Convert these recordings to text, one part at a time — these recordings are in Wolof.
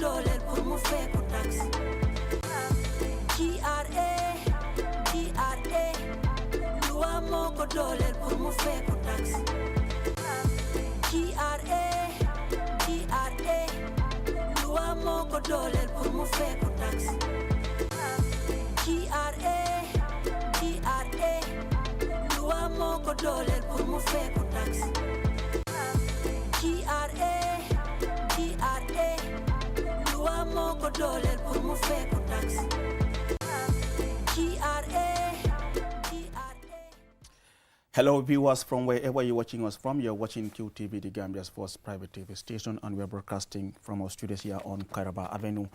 dolel pour mu feku tax GRA loi moko dolel pour mu feku tax GRA loi moko dolel pour mu feku tax GRA loi moko dolel pour mu feku tax GRA loi moko dolel pour mu feku tax Hello viewers from wherever you're watching us from. You're watching QTV, the Gambia's first private TV station, and we're broadcasting from our studios here on Kairaba Avenue.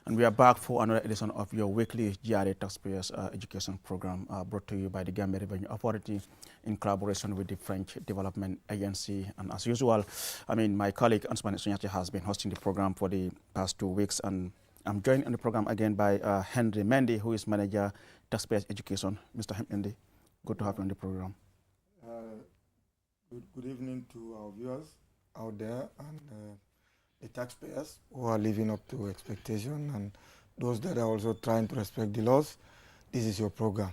And we are back for another edition of your weekly GRA Taxpayers Education Program brought to you by the Gambia Revenue Authority in collaboration with the French Development Agency. And as usual, my colleague Ansman Sunyati has been hosting the program for the past 2 weeks, and I'm joined on the program again by Henry Mendy, who is Manager Taxpayers Education. Mr. Mendy, good to have you on the program. Good evening to our viewers out there and the taxpayers who are living up to expectation and those that are also trying to respect the laws. This is your program.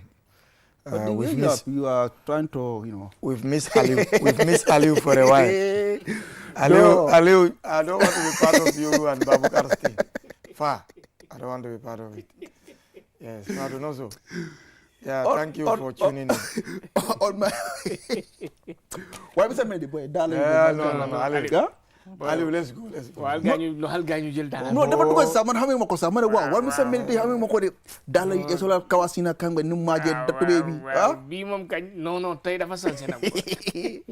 You are trying to, We've missed Aliu. We've missed Aliu for a while. Aliu, I don't want to be part of you and Babukar's team. Far. I don't want to be part of it. Yes, I don't know so. Yeah, thank you for tuning in. On my why was I made the boy? No, Aliu, let's go. No, never because someone having a someone. What was I made the having a Dala Esola Kawasina Kanga Numaje baby? No, trade of a sunset.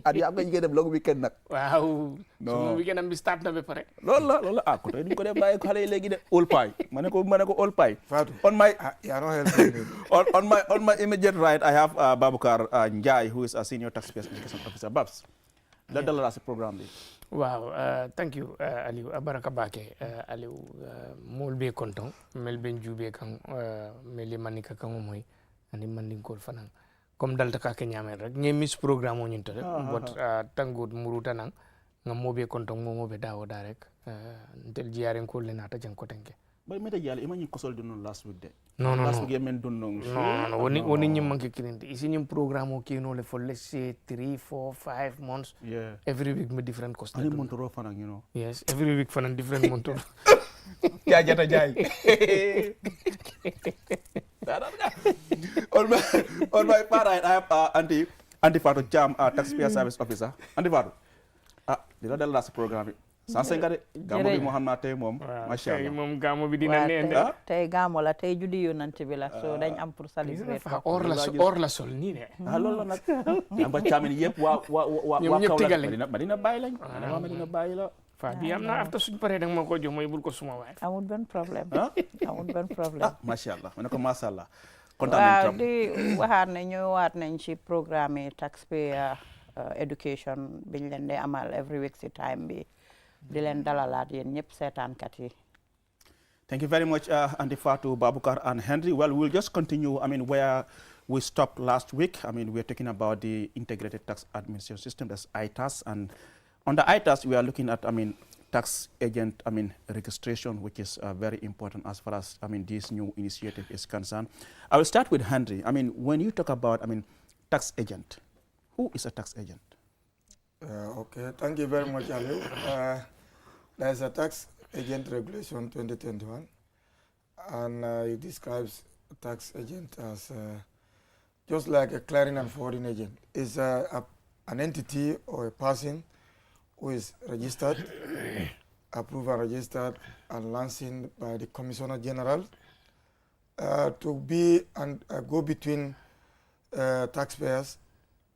Are you going to get a long weekend? Wow, no, we can be starting to be Lola, I could buy a color leg old pie. Manako old pie. On my on my immediate right, I have Babukar Njai, who is a senior taxpayer education officer. Babs, let the last program. Wow, thank you, Aliou. Abaraka bake, Aliou. Molbe konton, melbe njube kang, mele manika kang moy, ani manding kol fanang. Comme dalta ka kenyamel rek, ñe miss programme on ñinto rek, but tangud muruta nang, nga mobe konton mo mobe dawo da rek, ntel jiaren ko le nata jang ko tenke. But meta yalla imani ko sol dun last week de. No. Last week men dun no. No. Woni ñim manke kirinde. Isi ñim programme o kino le for let's say 3, 4, 5 months. Yeah. Every week me different cost. Ani montoro fanang, you know. Yes, every week fanan different montoro. Ya jata jay. On my far right, I have Anti Fatu Jam, taxpayer service officer. Anti Fatu. Dila dal last program. Sansengare gamo bi Muhammad tay mom machallah mom gamo bi dina nende tay gamo la tay judi yonante bi la so dañ am pour célébrer or la sol ni de lolou nak amba chamin yep wa Madina bay lañ Madina bay la fa bi amna after suñ paré dag mako jox moy bul ko suma way amul ben problème machallah manako machallah kontaan nañ di waxaat ne ñëwaat nañ ci programme taxpayer education biñ leen di amal every week ci time bi di leen dalalat yeen ñep sétan kat yi. Thank you very much, Andy Fatu, Babukar, and Henry. Well, we'll just continue, where we stopped last week. We're talking about the Integrated Tax Administration System, that's ITAS. And on the ITAS, we are looking at, tax agent, registration, which is very important as far as, this new initiative is concerned. I will start with Henry. When you talk about, tax agent, who is a tax agent? Okay, thank you very much, Aliu. There's a tax agent regulation 2021, and it describes a tax agent as just like a clearing and forwarding agent. It's an entity or a person who is registered, approved and registered, and licensed by the Commissioner General to be and go between taxpayers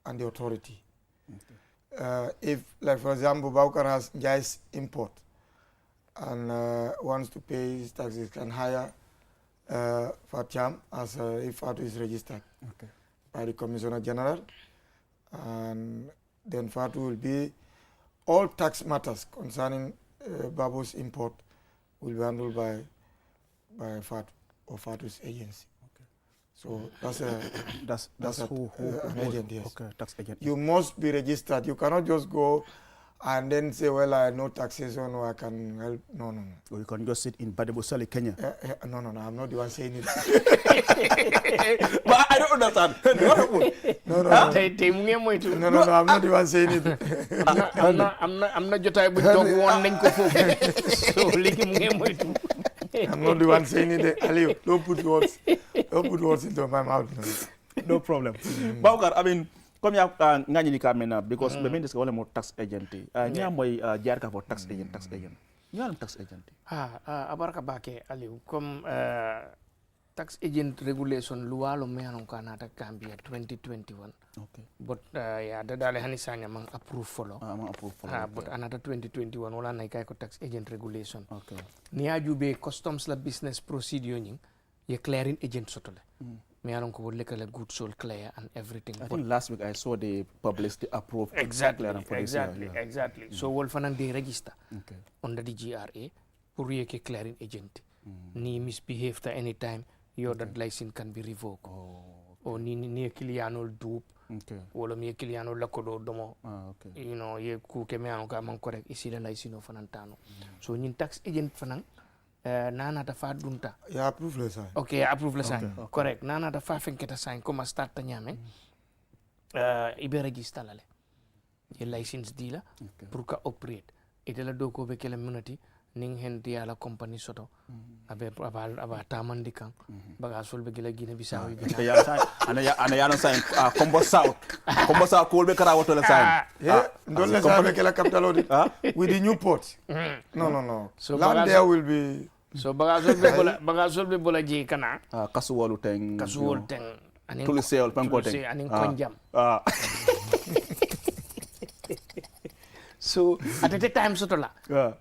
and the authority. Okay. If, like for example, Baukar has Jai's import and wants to pay his taxes, can hire Fatiam as if Fatu is registered by the Commissioner General, and then Fatu will be all tax matters concerning Babu's import will be handled by Fatu or Fatu's agency. So that's an agent, yes. Okay, tax agent. You must be registered. You cannot just go and then say, well, I know taxation or I can help. No. Or you can just sit in Badebusali, Kenya. No, I'm not the one saying it. But I don't understand. No, I'm not the one saying it. I'm not jotaay bu toog woon nañ ko foofu. So léegi mu ngi moytu. I'm not the one saying it. Aliou, don't put words into my mouth. No problem. Bawkar, I mean, comme ya ngani ni kamena because be men wala mo tax agent nya moy jaar ka for tax agent nya tax agent abaraka bake Aliou comme tax agent regulation loi lo me anon kana ta Gambia 2021 okay but ya da dale hani sanya man approve follow but another 2021 wala nay kay ko tax agent regulation okay ni ajube customs la business procedure ni ye clearing agent sotole me anon ko lekala good soul clear and everything. I think last week I saw they published the approved exactly. So wol fanan they register under the GRA pour yeke clearing agent ni misbehave at any time your that license can be revoked or ni kilianol dupe wala mi kilianol lakodo domo you know ye ku ke me anon ka man correct ici la license no fanan tano so ñin tax agent fanan nana da fa dunta ya approve le sign okay approve le sign correct nana da fa fenketa sign comme start ta ñame ibe register la le ye license di la pour ka operate ite la doko be kele munati ning hen dia la company soto abe aba tamandi kan baga sol be gele gine bisaw yi ya sign ana ya no sign combo south ko be kara woto le sign ndol le sign be kele capital audit with the new port no so land there will be so baga sol be bola ji kana kasuwolu teng anin tulisel panko teng anin konjam so at the time soto la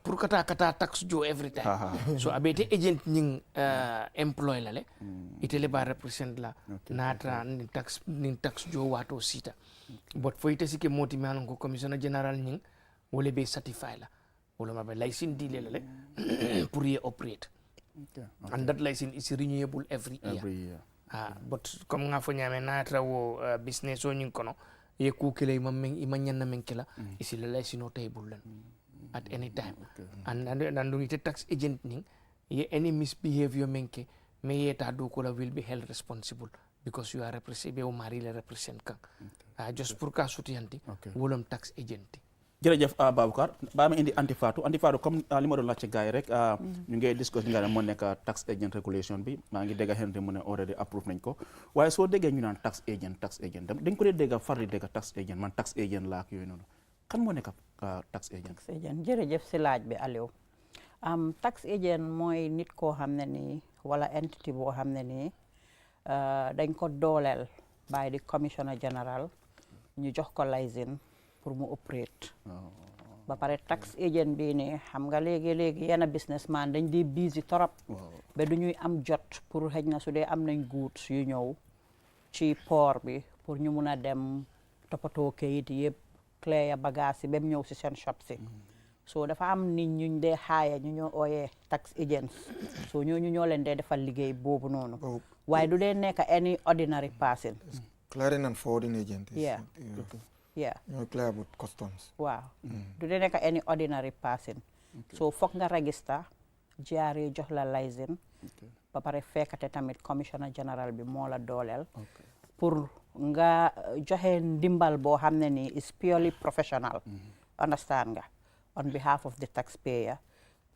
pour kata tax jo every time so abete agent ning employ la le itele ba represent la natra nin tax jo wato sita but fo ite sike moti man ko commissioner general ning wole be certify la wala ma be license dile la le pour y operate and that license is renewable every year but comme nga fo nyame natra wo business o ning kono ye ku kele imanyanna men kala isi la license no table lan at any time and ndu ite tax agent ning ye any misbehavior menke me yeta do ko la will be held responsible because you are represent o mari le represent kan just pour ka soutianti wolom tax agent jërëjëf Baboucar ba ma indi antifatu comme li ma doon laajte gars yi rek ñu ngi discuss li nga ne moo nekk tax agent regulation bi maa ngi dégg Henry mu ne already approve nañ ko waaye soo déggee ñu naan tax agent dañ ko dee dégg far di dégg tax agent man tax agent laa ak yooyu noonu kan moo nekk tax agent jërëjëf si laaj bi Aliou tax agent mooy nit koo xam ne nii wala entity boo xam ne nii dañ ko dooleel by the commissioner general ñu jox ko license pour mu operate ba pare tax agent bi ni xam nga léegi yenn businessman dañ di busy torop ba du ñuy am jot pour xëj na su dee am nañ goods yu ñëw ci port bi pour ñu mun a dem toppatoo kayit yëpp clé ya bagage yi ba mu ñëw si seen shop si so dafa am nit ñu dee xaaya ñu ñoo ooyee tax agents so ñooñu ñoo leen dee defal liggéey boobu noonu waaye du dee nekk any ordinary person clearing and forwarding agent ñoo clear with customs waaw du dee nekk any ordinary person so foog nga register GRA jox la license ba pare fekkate tamit commissioner general bi moo la dooleel pour nga joxe ndimbal boo xam ne nii is purely professional understand nga on behalf of the taxpayer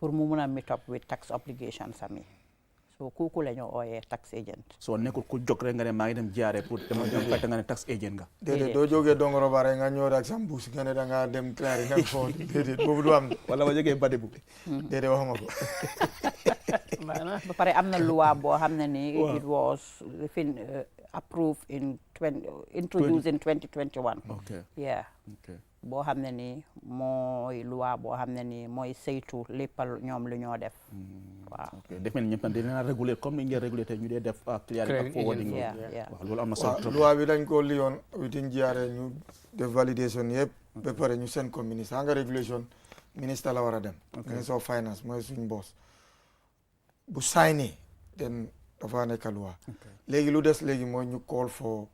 pour mu mun a meet up with tax obligations ami so kooku la ñoo ooyee tax agent so nekkul ku jóg rek nga ne maa ngi dem jaare pour dem fayta nga ne tax agent nga déedéet doo jógee dongoro bare nga ñëw rek sa mbuus nga ne da nga dem clari nga fo déedéet boobu du am wala ma jógee bade bu déedéet waxuma ko ba pare am na loi boo xam ne ni it was approved introduced in 2021 boo xam ne ni mooy loi boo xam ne ni mooy saytu léppal ñoom lu ñoo def waaw def mel ni ñëpp tam dina réguler comme ni ngeen réguler te ñu dee def clearing ak forwarding waaw loolu am na solo loi bi dañ ko liyoon within GRA ñu def validation yëpp ba pare ñu seen ko ministre nga régulation ministre la war a dem ministre of finance mooy suñ boss bu signé den dafa nekk loi léegi lu des léegi mooy ñu call for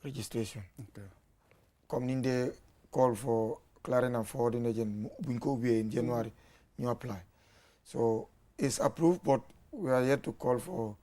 registration comme niñ dee call for clearing and forwarding agent in January, you apply. So it's approved, but we are yet to call for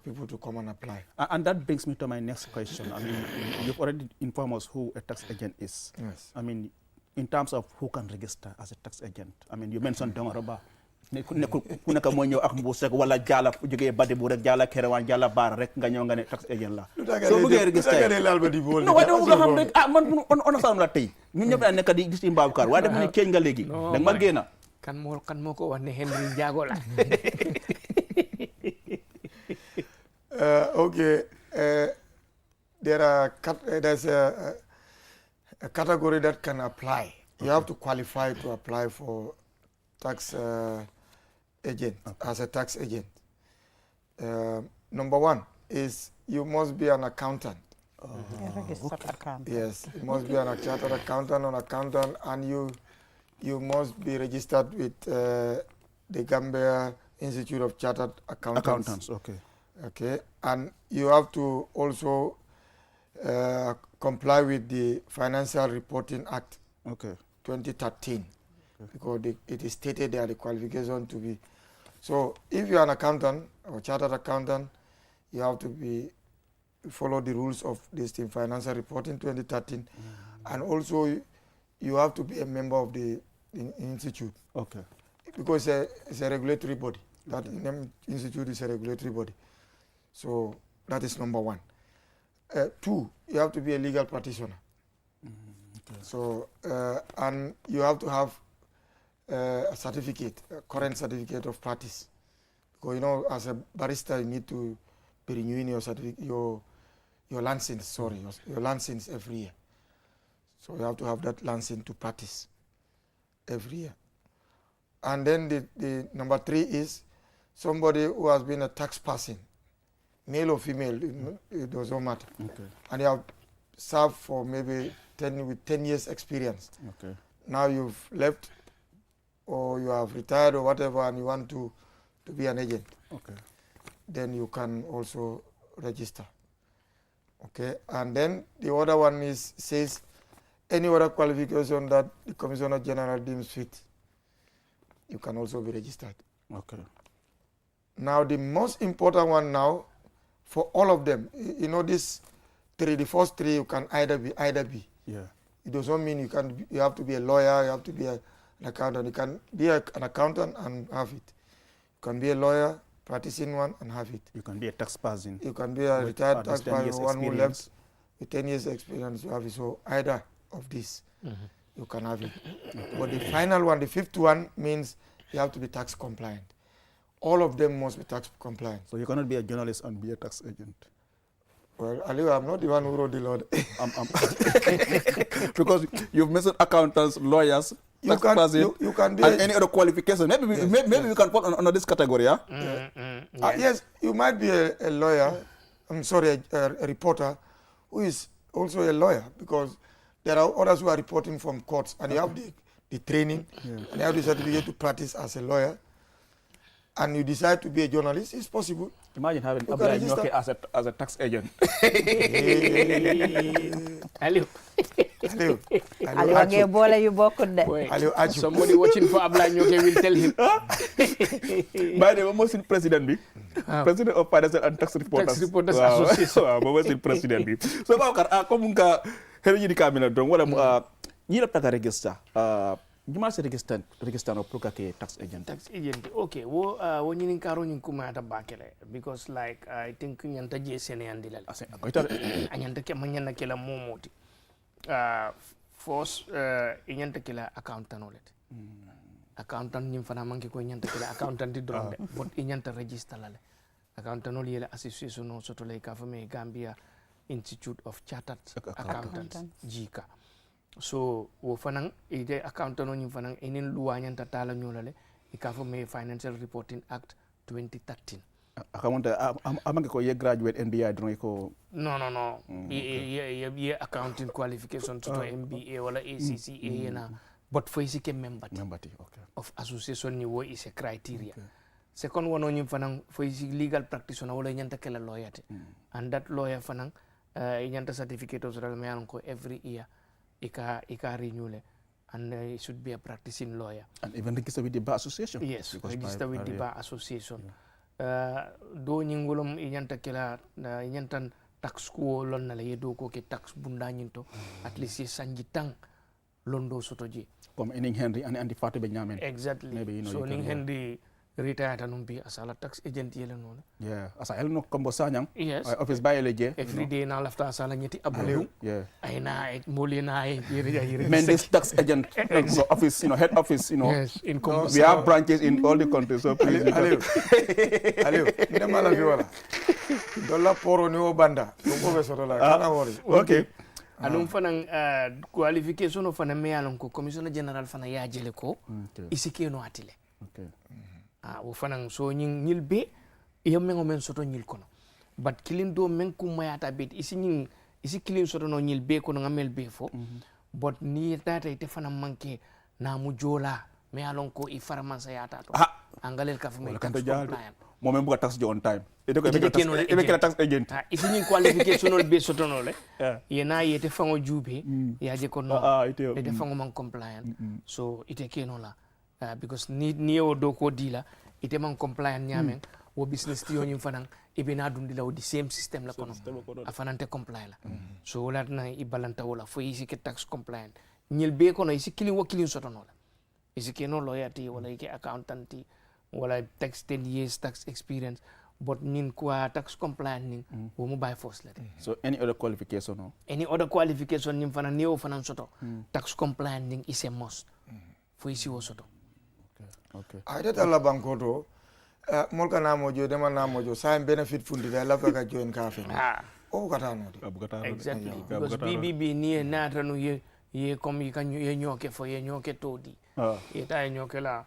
people to come and apply. And that brings me to my next question. I mean, you've already informed us who a tax agent is. Yes. I mean, in terms of who can register as a tax agent, I mean, you mentioned Dongaroba. Kunaka mo ñew ak mbusek wala jala joge bade bu rek jala kerewan jala bar rek nga ñew nga ne tax agent la so bu register no wadi mo nga xam rek man on sam la tay ñun ñep da nek di gis ci Mbabukar wa def ni ceñ nga legi da ma gëna kan mo ko wax ne Henry Jago la okay there's a category that can apply. You have to qualify to apply for tax agent, as a tax agent. Number one is you must be an accountant. A registered accountant. Yes, you must be an chartered accountant, and you must be registered with the Gambia Institute of Chartered Accountants. Okay. Okay, and you have to also comply with the Financial Reporting Act 2013, because it is stated there the qualification to be. So if you are an accountant or chartered accountant, you have to follow the rules of this thing, Financial Reporting 2013, and also you have to be a member of the institute. Okay. Because it's a regulatory body. That institute is a regulatory body. So that is number one. Two, you have to be a legal practitioner. Okay. So and you have to have a certificate, a current certificate of practice. Because you know, as a barrister, you need to be renewing your certificate, your license. Sorry, your license every year. So you have to have that license to practice every year. And then the number three is somebody who has been a tax person, male or female, it doesn't matter. Okay. And you have served for maybe 10 years experience. Okay. Now you've left or you have retired or whatever, and you want to be an agent. Okay. Then you can also register. Okay. And then the other one says any other qualification that the Commissioner General deems fit, you can also be registered. Okay. Now the most important one now, for all of them, you know, this three, the first three, you can either be. Yeah. It doesn't mean you have to be a lawyer, you have to be an accountant. You can be an accountant and have it. You can be a lawyer, practicing one, and have it. You can be a tax person. You can be a retired tax person, one who left with 10 years experience, you have it. So either of these, you can have it. But the final one, the fifth one, means you have to be tax compliant. All of them must be tax compliant. So you cannot be a journalist and be a tax agent. Well, Ali, I'm not the one who wrote the law. Because you've mentioned accountants, lawyers, tax person, you can be and any other qualification. Maybe we can put under this category, yeah? Yes, you might be a lawyer, I'm sorry, a reporter who is also a lawyer, because there are others who are reporting from courts, and you have the training, and you have the certificate to practice as a lawyer, and you decide to be a journalist. It's possible. Imagine having Abdullah Nyoke as a tax agent. Aliou. Somebody watching for Abdullah Nyoke will tell him. By the way, most in president be president of Financial and Tax Reporters. Tax Reporters Association. Most in president be. So Babakar, comme nga heri di kamina don wala ni la taka register. Gimana sih register no pour que tax agent? Tax agent, okay. Wo nyini karo nyin kuma ata bakele, because like I think nyanta je sene andila. Anyanta ke manyana kela momoti. First nyanta kela accountant olet. Accountant nyim fana manke ko nyanta kela accountant di dronde, but nyanta register lale. Accountant oli yela association no soto le ka fami Gambia Institute of Chartered Accountants, JICA. So wo fanang ide accountant on fanang enin luwa nyanta tala nyolale ikafu me Financial Reporting Act 2013. Akamanta amange ko ye graduate MBA don ko no ye accounting qualification to MBA wala ACCA na but for isike member okay. of association ni wo is a criteria. Okay. Second one on fanang for isike legal practitioner wala nyanta kala lawyer and that lawyer fanang nyanta certificate of me ko every year ika renew le, and he should be a practicing lawyer. And even register with the Bar Association. Yes, register with the Bar Association. Yeah. Do nyingulum inyanta kila inyantan tax ko lon na le do ko ke tax bunda nyinto at least sanjitang londo sotoji. Comme ening Henry and Andy Fatu Benjamin. Exactly. Maybe you know. So you ning can, Henry retired anumbi asala tax agent yele non. yeah. Asa el no kombo sanyang. Yes. Office by eleje. Every day na lafta asala nyeti abulu. Yeah. Ay na moli na ay yiri. Mendes tax agent so office, head office, Yes, in we have branches in all the countries. So please, Aliou ndema la fi wala dolla poro ni o banda ko be soto la kana wori. Okay. Anum fanang qualification of fana me alon ko commissioner general fana ya jele ko isike no atile. Okay. Wo fanang so nyil be yammengo men soto nyil kono. But kilin do men kumayata bet isi kilin soto no nyil be kono ngamel be fo. But ni tata ite fana manke na mu jola me alon ko i farmansa yata to. Angalel ka fuma tax compliant. Momen buka tax on time. Ito ko tax agent. Isi nyin qualification ol be soto no le. Yena yete fango jube ya je ko no. Ite fango man compliant. So ite keno la. Because ni o do ko dila ite man compliant nyamen wo business ti yonyim fanang ibena dundila wo the same system la kono afanante compliant la. So wala na ibalanta wala fo isi ke tax compliant. Nyil be kono isi kilin wo kilin soto no la. Isi keno lawyer ti wala ike accountant ti wala tax 10 years tax experience but nin kwa tax compliant nin wo mo by force la. So any other qualification no? Any other qualification nim fana neo fana soto tax compliant nin is a must fo isi wo soto. Okay. Ayda la bankoto molka na mojo dema na mojo sa benefit fundi da la ka join ka fe. O kata no di. Exactly. Because BBB ni na tanu ye comme yi kan ye nyoke fo ye nyoke todi. Ye ta nyoke la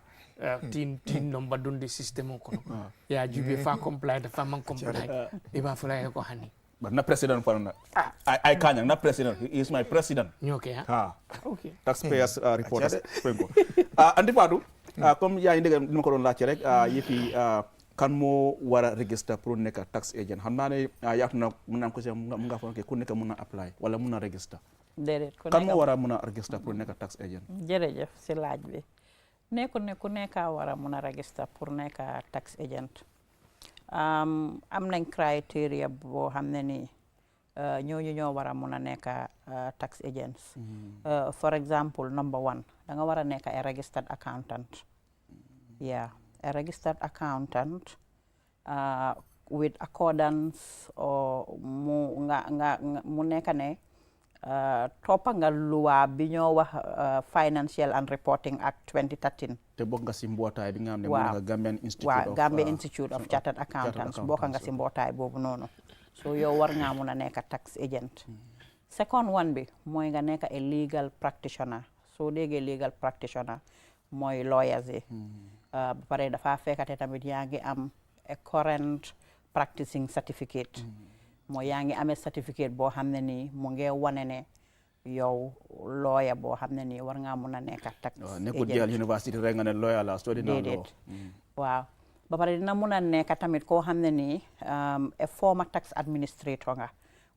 tin number dun the system ko no. Ya jube fa compliant fa man compliant. E ba fula ko hani. But na president for na. I kanyang na president. He is my president. Nyoke ha. Okay. Taxpayers reporters. Andi Fadu comme yaa ngi dégg ni ma ko doon laajte rek yëfi kan moo war a register pour nekk tax agent xam naa ne yaatu na mën naa ko si mun nga foog ku nekk mën a apply wala mën a register. déedéet kan moo war a mën a register pour nekk tax agent. jërëjëf si laaj bi nekkul ne ku nekk war a mën a register pour nekk tax agent am nañ criteria boo xam ne nii ñooñu ñoo war a mën a nekk tax agents. For example number 1 da nga war a nekk a registered accountant. Yeah, a registered accountant with accordance or mu nekk ne toppa nga loi bi ñoo wax Financial and Reporting Act 2013. te bokk nga si mbootaay bi nga xam ne mooy nga Gambia Institute of Chartered Accountants bokk nga si mbootaay boobu noonu. So yow war ngaa mun a nekk tax agent. Second one bi mooy nga nekk a legal practitioner. Soo déggee legal practitioner mooy lawyers yi. Ba pare dafa fekkate tamit yaa ngi am a current practicing certificate. mooy yaa ngi amee certificate boo xam ne nii mu ngi wane ne yow lawyer boo xam ne nii war ngaa mun a nekk tax agent. nekkul jël university rek nga ne lawyer la study na law. waaw ba pare dina mun a nekk tamit koo xam ne nii a former tax administrator nga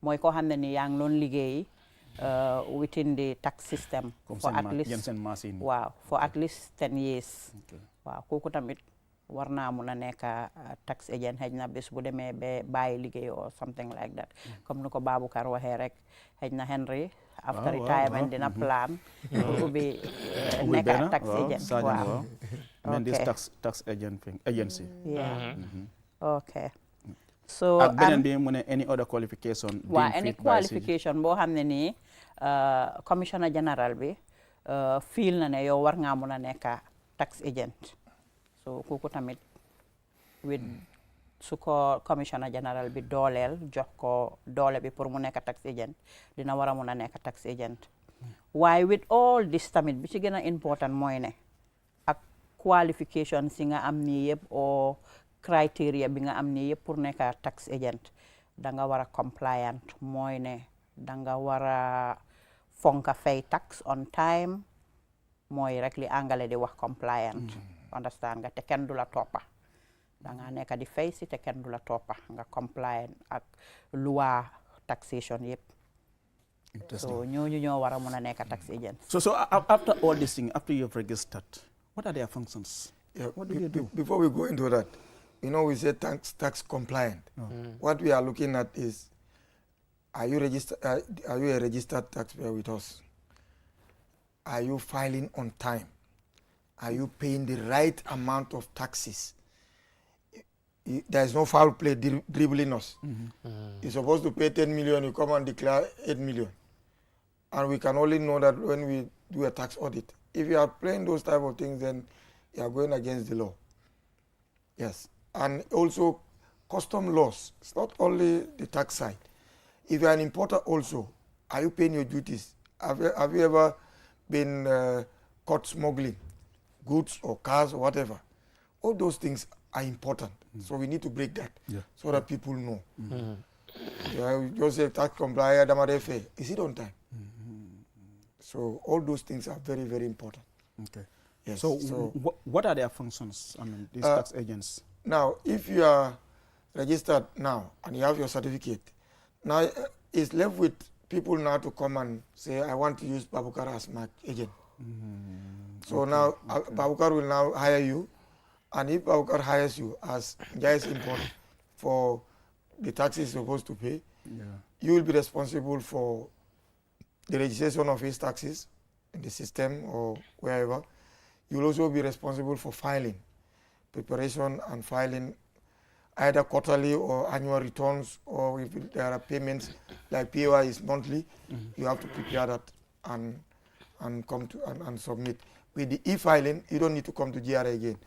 mooy koo xam ne nii yaa ngi doon liggéey within the tax system for at least for at least 10 years. waaw kooku tamit war naa mun a nekk tax agent xëy na bés bu demee ba bàyyi liggéey or something like that comme ni ko Baboucarr waxee rek xëy na Henry after retirement dina plan ubbi nekk tax agent. waaw Mendes tax agency. okay so ak beneen bi mu ne any other qualification. waaw any qualification boo xam ne nii commissioner general bi feel na ne yow war ngaa mun a nekk tax agent. so kooku tamit with su ko commissioner general bi dooleel jox ko doole bi pour mu nekk tax agent dina war a mun a nekk tax agent. waaye with all this tamit bi ci gën a important mooy ne ak qualification si nga am nii yëpp o criteria bi nga am nii yëpp pour nekk tax agent da nga war a compliant mooy ne da nga war a fonka fay tax on time mooy rek li angale di wax compliant. understand nga te kenn du la toppa da nga nekk di fay si te kenn du la toppa nga compliant ak loi taxation yëpp. So ñoo wara mëna nekk tax agents. So after all this thing, after you've registered, what are their functions? Yeah, what do you do? Before we go into that, we say tax compliant. What we are looking at is, are you a registered taxpayer with us? Are you filing on time? Are you paying the right amount of taxes? There is no foul play dribbling us. You're supposed to pay 10 million, you come and declare 8 million. And we can only know that when we do a tax audit. If you are playing those type of things, then you are going against the law. Yes. And also custom laws. It's not only the tax side. If you are an importer also, are you paying your duties? Have you ever been caught smuggling goods or cars or whatever? All those things are important. So we need to break that so that people know. You just say tax compliant, is it on time? So all those things are very, very important. Okay. Yes. So what are their functions, these tax agents? Now, if you are registered now and you have your certificate, now it's left with people now to come and say, I want to use Babukar as my agent. So now Babukar will now hire you, and if Babukar hires you as Jai's import for the taxes you're supposed to pay, you will be responsible for the registration of his taxes in the system or wherever. You will also be responsible for filing, preparation and filing either quarterly or annual returns, or if there are payments like POI is monthly, you have to prepare that and come to and submit. With the e-filing, you don't need to come to GRA again.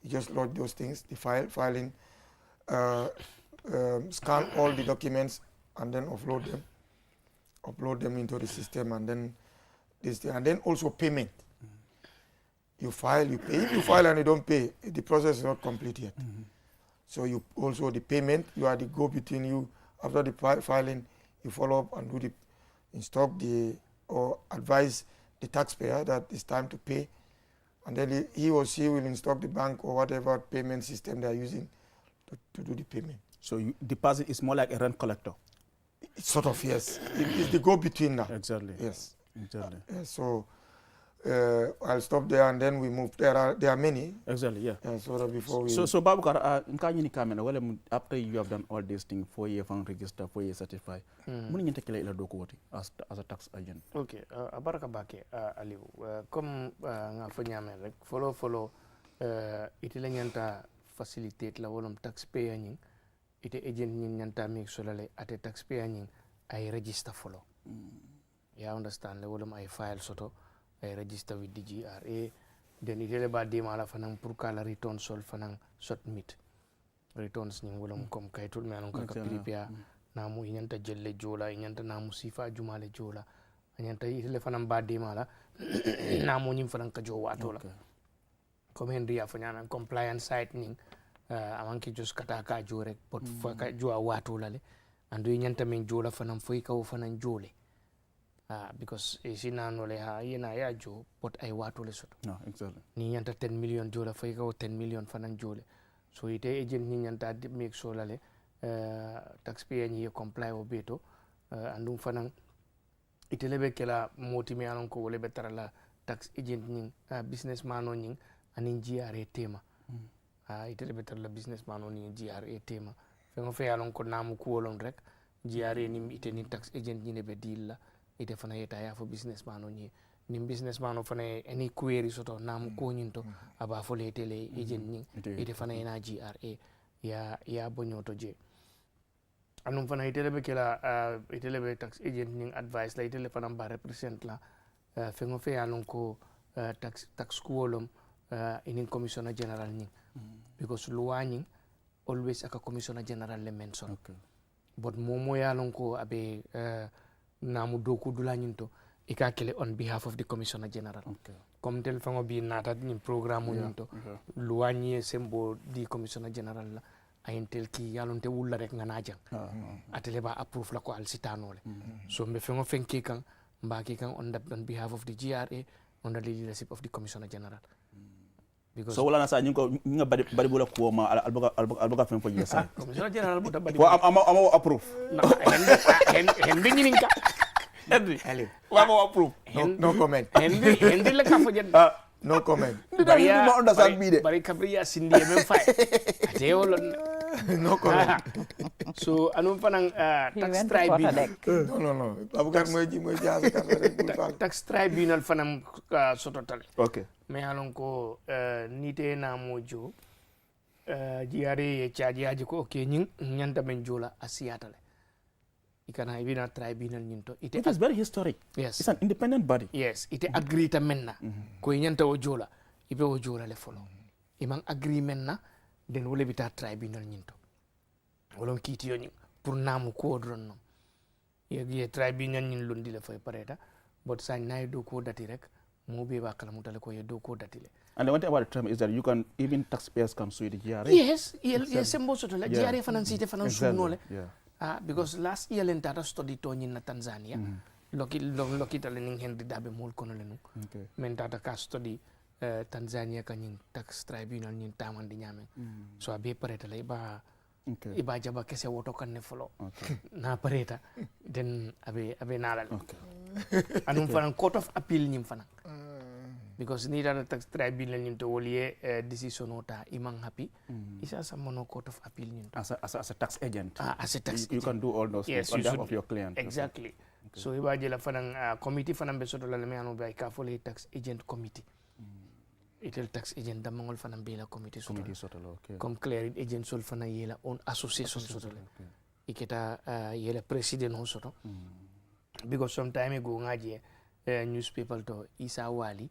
You just load those things, the filing, scan all the documents and then upload them into the system, and then this thing, and then also payment. You file, you pay. If you file and you don't pay, the process is not complete yet. So you also the payment, you are the go-between. You after the filing, you follow up and do the instruct the or advise the taxpayer that it's time to pay, and then he or she will instruct the bank or whatever payment system they are using to do the payment. So deposit is more like a rent collector. It's sort of, yes. It's the go-between now. Exactly. Yes. Exactly. So I'll stop there and then we move. There are many. Exactly. Yeah. So that before we. So Babukar, after you have done all these things, 4 years from register, 4 years certified, when you take as a tax agent. Okay. Abaraka bake Aliou. Comme nga fanyame rek follow itile nyanta facilitate la wolom taxpayer nying ite agent nying nyanta make sure le ate taxpayer nying ay register follow. You understand le wolom ay file soto. I register with the GRA, then it is about the mala fanang purkala return sol fanang submit returns ni wolom kom kay tul me alon ka prepare namu inyanta jelle jola inyanta namu sifa jumale jola inyanta ile fanang ba de mala namu nyim fanang ka jo watola comme henry afanyana compliance site ni amanki just kata ka jo rek pot fa ka jo watola le andu inyanta men jola fanang foi ka fanang jole. Because isina nole ha yena ya jo pot ay watu le soto. No, exactly. Ni nyanta 10 million jola fay ka 10 million fanan jole. So ite agent ni nyanta make sure lale taxpayer ni comply o beto andum fanan ite lebe kala motimi alon ko lebe tarala tax agent ni businessman on ni anin GRA tema. Ite lebe tarala businessman on ni GRA tema. Fengo fe alon ko namu ko olon rek GRA ni ite ni tax agent ni be deal la. Ite fana yeta ya fo businessman o ni businessman o fana any query soto namu ko nyinto aba fo le tele agent ni ite fana ina GRA ya bonyoto je anum fana ite lebe kala ite lebe tax agent ni advice la ite le fana ba represent la fengo fe alon ko tax kuolom in commissioner general ni because loi ni always aka commissioner general le mention but momo ya lon ko abe namu doku dula nyinto ika kele on behalf of the commissioner general comme tel fango bi nata ni programme nyinto luwanye sembo di commissioner general la ayentel ki yalonte wulla rek ngana jang atele ba approve la ko al sitanole so mbe fango fenki kan mbaki kan on behalf of the GRA on the leadership of the commissioner general. Because so wala na sa nyinga bari bula ko ma albaga fen fo yesa commissioner general buta bari ko am approve hen binyininka Henry. Aliou. Wama approve. No comment. Henry la ka fojet. No comment. Ma understand me de. Bari kabriya sindi men fay. Ate wolon. No comment. So anum fanang tax tribunal. No. Abukar moy jaase ka rek. Tax tribunal fanam sototal. Okay. Me alon ko nite na mojo jiare chaji ko ke nyin nyanta men jola asiyatale. Ikana ibina tribunal nyinto. It is very historic. Yes. It's an independent body. Yes, ite agree ta menna. Ko nyanta o jola. Ibe o jola le follow. Imang agreement na den wole bita tribunal nyinto. Wolon kiti yo nyin pour namu ko dron no. Ye tribunal nyin lundi le fay pareta. But sa nay do ko dati rek mo be ba kala mutale ko ye do ko dati le. And the one thing about the term is that you can, even taxpayers can sue the GRA. Yes, yes, sembo soto la GRA fanan site fanan suno le. Yeah. Because last year len tata study to nyin na Tanzania. Loki tale ning Henry dabe mol kono le nu. Okay. Men tata ka study Tanzania ka nyin tax tribunal nyin tamandi nyame. So abe pareta le iba jaba kese woto kan ne folo. Okay. Na pareta then abe nalal. Okay. Anum fanan court of appeal nyim fanan. Because ni data tax tribunal nyim to woliye decision ota imang happy. Isa sa mono court of appeal nyim. As a tax agent. As a tax agent. You can do all those things on behalf of your client. Exactly. Okay. So iba jela fanang committee fanang besoto la me anu bay ka fole tax agent committee. Itel tax agent da mangol fanang bela committee soto. Okay. Comme clearing agent sol fanang yela on association soto. Iketa yela president ho soto. Because sometime ago ngaje newspaper to Isa Wali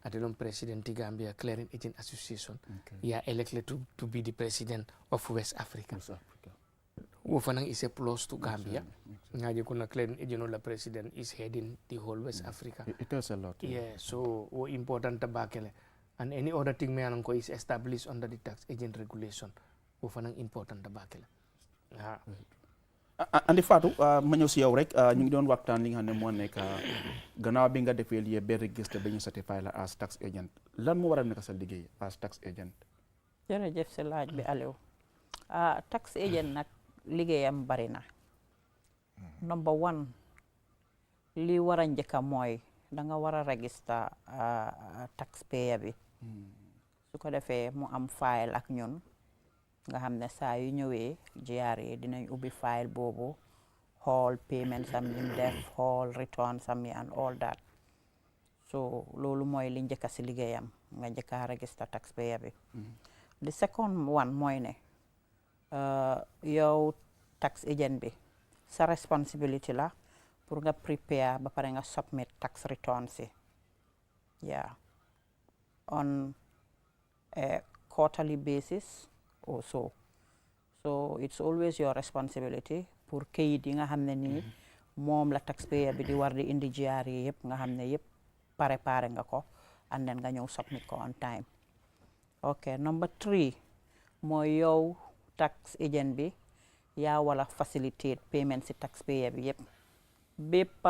atelon president Gambia Clearing Agent Association. Elected to be the president of West Africa. Wo fanang is a plus to Gambia. Ngaje kuna Clearing Agent la president is heading the whole West Africa. It tells a lot. Yeah, so wo important tabakele. And any other thing me anong ko is established under the tax agent regulation. Wo fanang important tabakele. Andi Fatou ma ñëw si yow rek ñu ngi doon waxtaan li nga xam ne moo nekk gannaaw bi nga defee lii ba registré ba ñu certifié la as tax agent lan moo war a nekk sa liggéey as tax agent. jërëjëf si laaj bi Aliou tax agent nag liggéeyam bari na. Number one li war a njëkk mooy da nga war a register taxpayer bi su ko defee mu am file ak ñun. Nga xam ne saa yu ñëwee GRA dinañ ubbi file boobu xool payment sam lim def xool return sam yi and all that so loolu mooy li njëkk si liggéeyam nga njëkk a register taxpayer bi. The second one mooy ne yow tax agent bi sa responsibility la pour nga prepare ba pare nga submit tax return si on a quarterly basis. Also, so it's always your responsibility pour kayit yi nga xam ne nii moom la taxpayer bi di war di indi GRA yëpp nga xam ne yëpp pare nga ko and then nga ñëw submit ko on time. Okay, number 3 mooy yow tax agent bi yaa wala facilitate payment si taxpayer bi yëpp bépp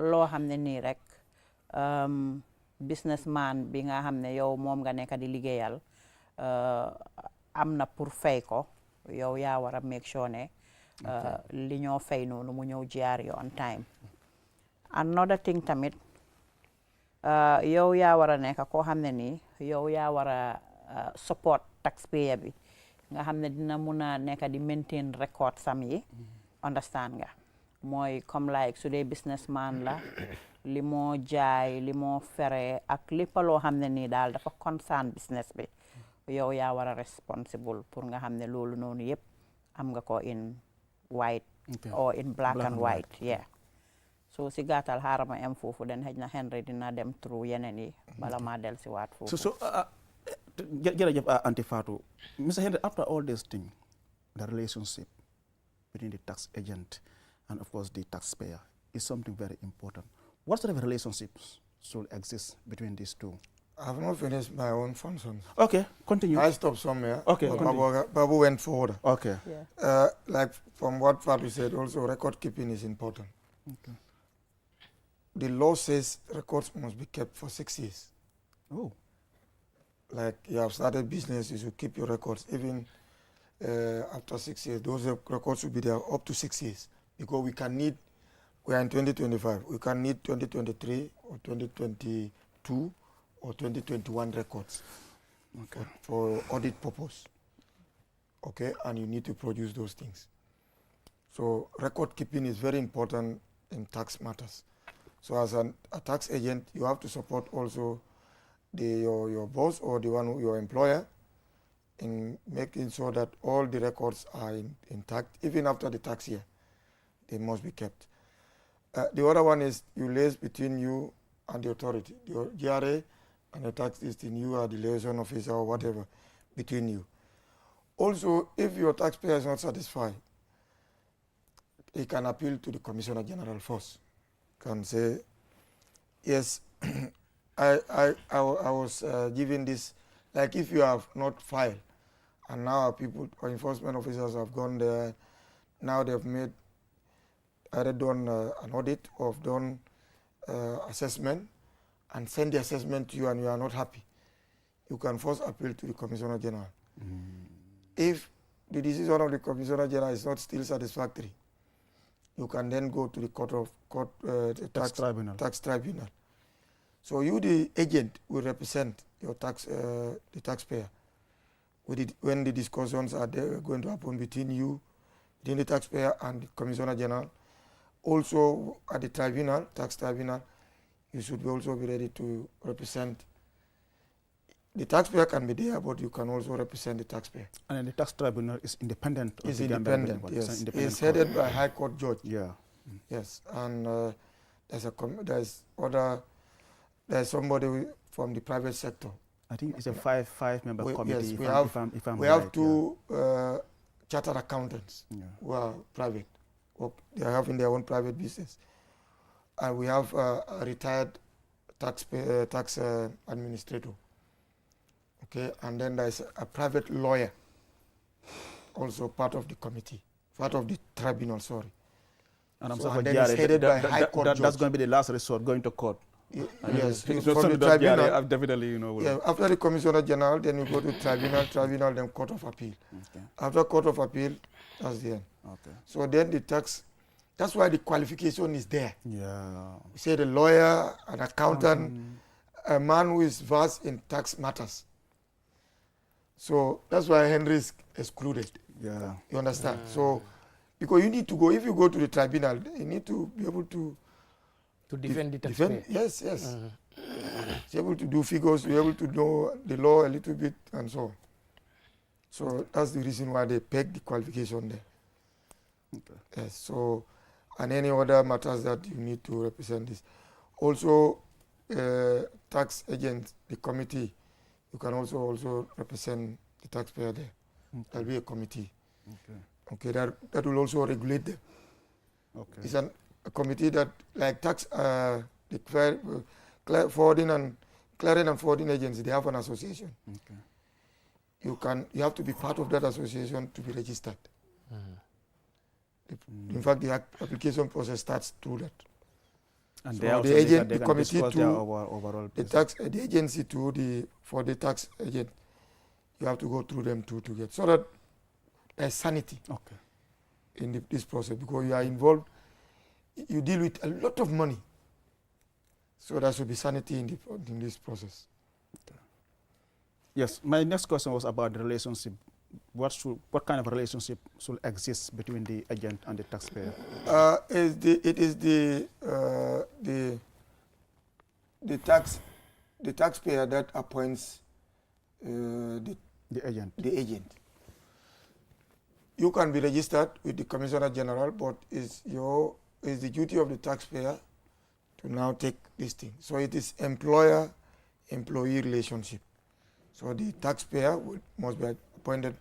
loo xam ne nii rek businessman bi nga xam ne yow moom nga nekk di liggéeyal am na pour fay ko yow yaa war a make sure ne li ñoo fay noonu mu ñëw GRA on time. Another thing tamit yow yaa war a nekk koo xam ne nii yow yaa war a support taxpayer bi nga xam ne dina mun a nekk di maintain record sam yi understand nga mooy comme like su dee businessman la li moo jaay li moo fere ak lépp loo xam ne nii daal dafa concern business bi yow yaa war a responsible pour nga xam ne loolu noonu yëpp am nga ko in white or in black and white so si gàttal xaaral ma am foofu den xëj na Henry dina dem through yeneen yi bala maa del si waat foofu. So jërëjëf Aunty Fatou. Mr. Henry, after all this thing, the relationship between the tax agent and of course the taxpayer is something very important. What sort of relationships should exist between these two? I have not finished my own functions. Okay, continue. I stopped somewhere. Okay, Babu went forward. Okay. Like from what Fatou said, also record keeping is important. Okay. The law says records must be kept for 6 years. Oh. Like you have started business, you should keep your records even after 6 years. Those records should be there up to 6 years because we can need We are in 2025. We can need 2023 or 2022 or 2021 records for audit purpose. Okay, and you need to produce those things. So record keeping is very important in tax matters. So as a tax agent, you have to support also your boss or your employer in making sure that all the records are intact, even after the tax year. They must be kept. The other one is you liaise between you and the authority. Your GRA and the tax listing, you are the liaison officer or whatever between you. Also, if your taxpayer is not satisfied, he can appeal to the Commissioner General first. Can say, yes, I was given this, like if you have not filed, and now people or enforcement officers have gone there, now they've made, either done an audit or done assessment, and send the assessment to you and you are not happy, you can first appeal to the Commissioner General. If the decision of the Commissioner General is not still satisfactory, you can then go to the tax tribunal. So you, the agent, will represent your the taxpayer. When the discussions are going to happen between you, between the taxpayer and the Commissioner General, also at the tribunal, tax tribunal, you should also be ready to represent. The taxpayer can be there, but you can also represent the taxpayer. And the tax tribunal is independent? It's independent, yes. It's headed by a High Court judge. Yeah. Yes, and there's somebody from the private sector. I think it's a five-member committee. Yes, we have two chartered accountants who are private. They are having their own private business. And we have a retired tax administrator. Okay, and then there's a private lawyer, also part of the committee, part of the tribunal, sorry. And I'm so, sorry, and then it's headed by High Court judge. That's going to be the last resort, going to court. Yes, from the tribunal. Definitely, you know. Yeah, after the Commissioner General, then you go to tribunal, then Court of Appeal. Okay. After Court of Appeal, that's the end. Okay. So then the tax, that's why the qualification is there. Yeah. You say the lawyer, an accountant, a man who is versed in tax matters. So that's why Henry's excluded. Yeah. You understand? So, because you need to go, if you go to the tribunal, you need to be able to defend the taxpayer. Yes, yes. Be able to do figures, be able to know the law a little bit and so on. So that's the reason why they peg the qualification there. Okay. Yes, so, and any other matters that you need to represent this. Also, tax agents, the committee, you can also represent the taxpayer there. Okay. There'll be a committee. Okay. Okay, that will also regulate them. Okay. It's a committee that, like tax, the forwarding and clearing and forwarding agency, they have an association. Okay. You have to be part of that association to be registered. In fact, the application process starts through that. And so the agent, the committee to the agency to for the tax agent, you have to go through them to get, so that there's sanity in this process, because you are involved, you deal with a lot of money. So there should be sanity in this process. Okay. Yes, my next question was about the relationship. What kind of relationship should exist between the agent and the taxpayer? It is the taxpayer that appoints the agent. You can be registered with the Commissioner General, but it's the duty of the taxpayer to now take this thing. So it is employer-employee relationship. So the taxpayer must be appointed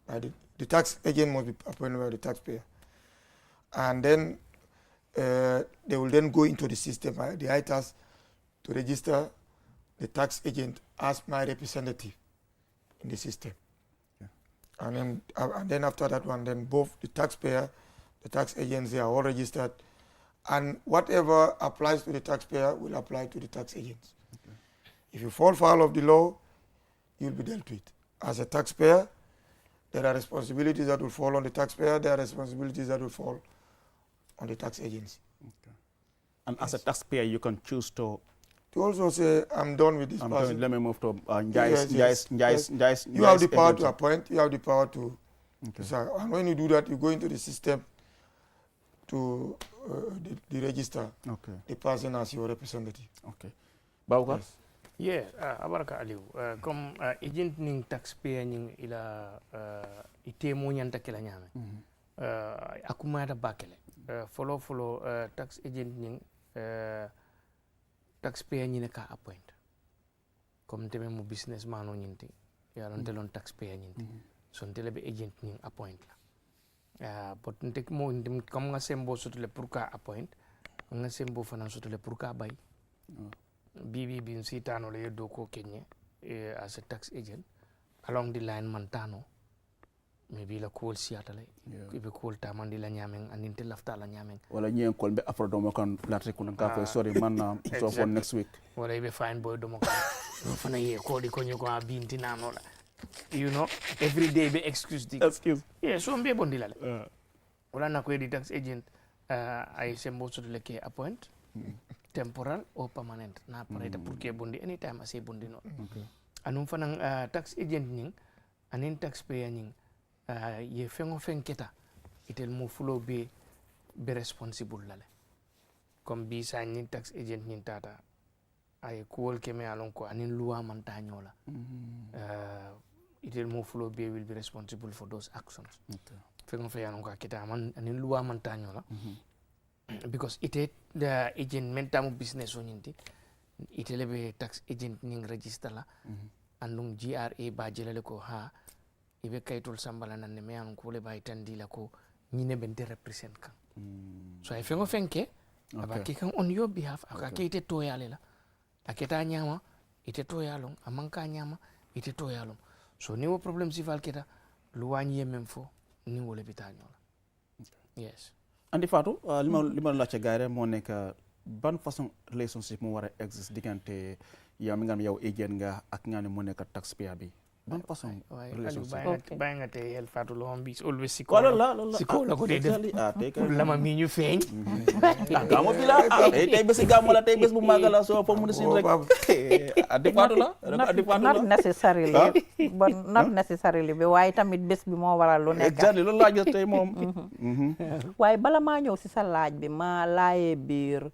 by the tax agent must be appointed by the taxpayer. And then they will then go into the system, the ITAS, to register the tax agent as my representative in the system. Yeah. And then after that one, then both the taxpayer, the tax agency are all registered, and whatever applies to the taxpayer will apply to the tax agents. Okay. If you fall foul of the law, you'll be dealt with. As a taxpayer, there are responsibilities that will fall on the taxpayer, there are responsibilities that will fall on the tax agency. And as a taxpayer, you can choose to also say, I'm done with this person. Let me move to Yes. You have the power to appoint, you have the power to decide. And when you do that, you go into the system to the register the person as your representative. Okay. Bawka? Yeah, abaraka Aliou. Comme agent ning taxpayer ning ila ite mo nyanta kila nyame. Akuma da bakele. Follow tax agent ning taxpayer ñine ka appoint comme teme mo businessman o ñinti yalon telon taxpayer ñinti son tele be agent ñing appoint la but ntek mo ndim comme nga sembo sotule pour ka appoint nga sembo fana sotule pour ka bay bibi bin sitano le do ko kenye as a tax agent along the line mantano maybe la call siatale be call tamandi la nyamen andinte lafta la nyamen wala ñen kol be afro do mo kan latte ko ka ko sorry man so for next week wala be fine boy do mo kan fana ye ko di ko nyugo binti nano la you know every day be excuse yeah so mbe bondi la wala na ko di tax agent ay sembo so le ke appoint temporal or permanent na pareta pour que bondi anytime ase bondi no anum fana tax agent ning anin taxpayer ning ye fengo fenketa itel mo fulo be responsible lale comme bi sa ni tax agent ni tata ay kuwol keme alon ko anin loi man tañola itel mo fulo be will be responsible for those actions fengo fe alon ko kita man anin loi man tañola because ite the agent mentamu business onindi itele be tax agent ning register la andum GRA ba jelale ko ha ibe kaytul sambala nan me an ko le bay tandi la ko ñine ben de represent kan so ay fengo fenke aba ke kan on your behalf aka ke ite to yale la aketa nyama ite to yalon amanka nyama ite to yalon so ni wo problem si fal keta lu wañi yemem fo ni wo le bitanyola yes andi Fatou lima la ci gaare mo nek ban façon relationship mo wara exist digante yow mi nga yow agent nga ak nga ne mo nek taxpayer bi ban façon relationship bay nga te hel Fatou lo bis always sikola ko de def lama mi ñu feñ gamo bi la tay bes gamo la tay bes bu magala so fo mu sin rek adi Fatou la not necessarily but not necessarily bi waaye tamit bes bi moo waral lu nekk exactly loolu laa gis tey moom waaye bala maa ñëw si sa laaj bi ma laayee biir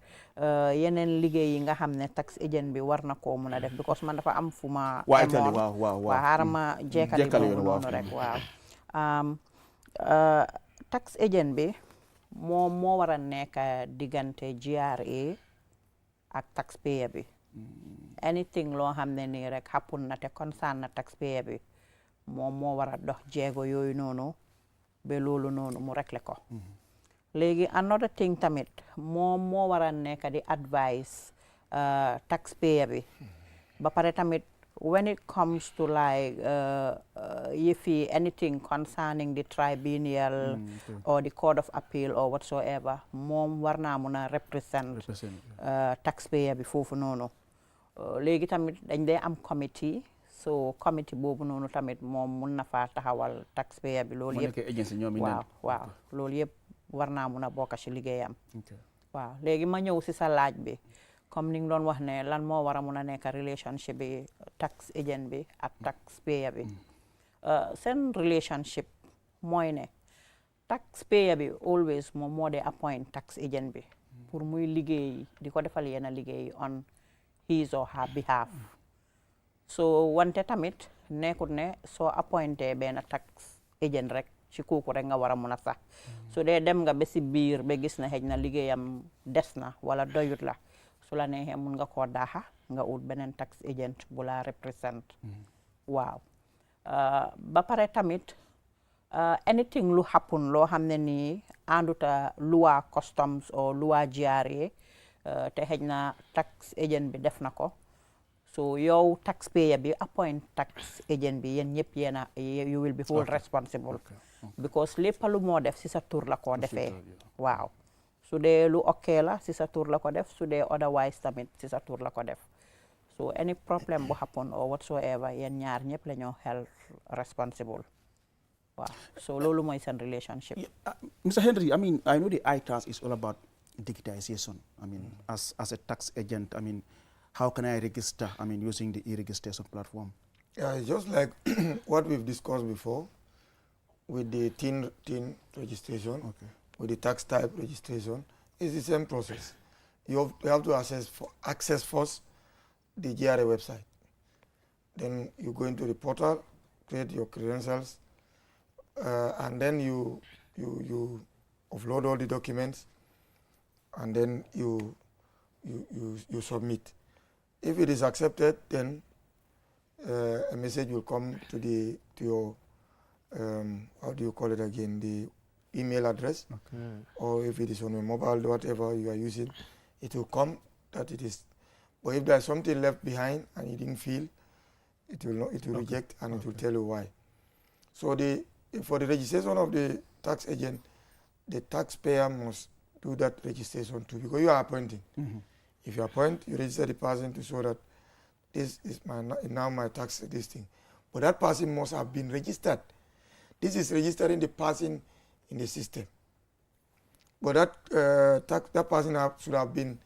yeneen liggéey yi nga xam ne tax agent bi war na koo mun a def because man dafa am fu ma emoon waaw xaaral ma jekkali boobu noonu rek waaw tax agent bi moom moo war a nekk diggante GRA ak taxpayer bi anything loo xam ne nii rek happen na te concern na taxpayer bi moom moo war a dox jéego yooyu noonu ba loolu noonu mu réglé ko léegi another thing tamit moom moo war a nekk di advice taxpayer bi ba pare tamit when it comes to like yëfi anything concerning the tribunal or the court of appeal or whatsoever moom war naa mun a represent taxpayer bi foofu noonu léegi tamit dañ dee am committee so committee boobu noonu tamit moom mun na faa taxawal taxpayer bi loolu yëpp waaw loolu yëpp war naa mun a bokk ci liggéeyam waaw léegi ma ñëw ci sa laaj bi comme ni nga doon wax ne lan moo war a mun a nekk relationship bi tax agent bi ak taxpayer bi seen relationship mooy ne taxpayer bi always moom moo dee appoint tax agent bi pour muy liggéey di ko defal yenn liggéey on his or her behalf so wante tamit nekkut ne soo appointé benn tax agent rek ci kooku rek nga war a mun a sax su dee dem nga ba si biir ba gis na xëj na liggéeyam des na wala doyut la su la neexee mun nga koo daaxa nga ut beneen tax agent bu la represent waaw ba pare tamit anything lu happen loo xam ne nii ànduta loi customs o loi GRA te xëj na tax agent bi def na ko so yow taxpayer bi appoint tax agent bi yéen ñëpp yéena you will be hold responsible because lépp lu moo def si sa tur la ko defee waaw su dee lu ok la si sa tur la ko def su dee otherwise tamit si sa tur la ko def so any problem bu happen or whatsoever yéen ñaar ñëpp la ñoo held responsible waaw so loolu mooy seen relationship Mr. Henry, I mean, I know the ITAS is all about digitization? I mean, as a tax agent, I mean, how can I register, I mean, using the e-registration platform? Yeah, it's just like what we've discussed before with the TIN registration, with the tax type registration. It's the same process. You have to access first the GRA website. Then you go into the portal, create your credentials, and then you upload all the documents, and then you submit. If it is accepted, then a message will come to your how do you call it again, the email address, or if it is on a mobile, whatever you are using, it will come that it is. But if there's something left behind and you didn't fill, it will not, it will reject, and it will tell you why. So for the registration of the tax agent, the taxpayer must do that registration too, because you are appointing. If you appoint, you register the person to show that this is now my tax listing. But that person must have been registered. This is registering the person in the system. But that person should have been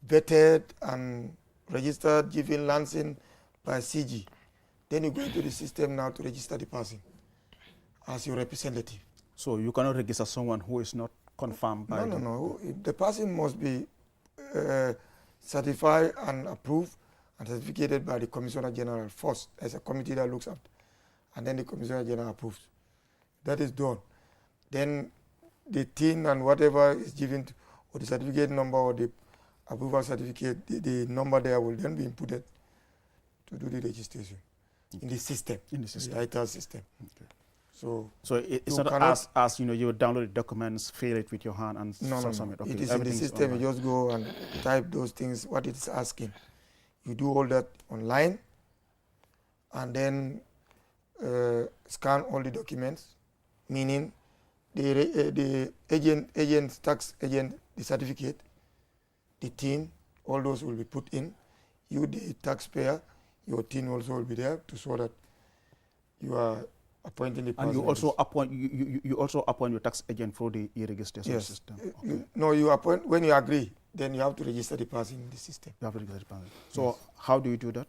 vetted and registered, given lancing by CG. Then you go into the system now to register the person as your representative. So you cannot register someone who is not confirmed by No. The person must be certified and approved and certificated by the Commissioner General first. There's a committee that looks at, and then the Commissioner General approves. That is done. Then the TIN and whatever is given, or the certificate number or the approval certificate, the number there will then be inputted to do the registration in the system, the ITAS system. So it's not as you know, you download the documents, fill it with your hand, and submit. No. It is in the system. You just go and type those things, what it is asking. You do all that online, and then scan all the documents, meaning the tax agent, the certificate, the TIN, all those will be put in. You, the taxpayer, your TIN also will be there to show that you are appointing the person. And you also appoint your tax agent for the e-registration system. You appoint when you agree. Then you have to register the person in the system. You have to register the person. So how do you do that?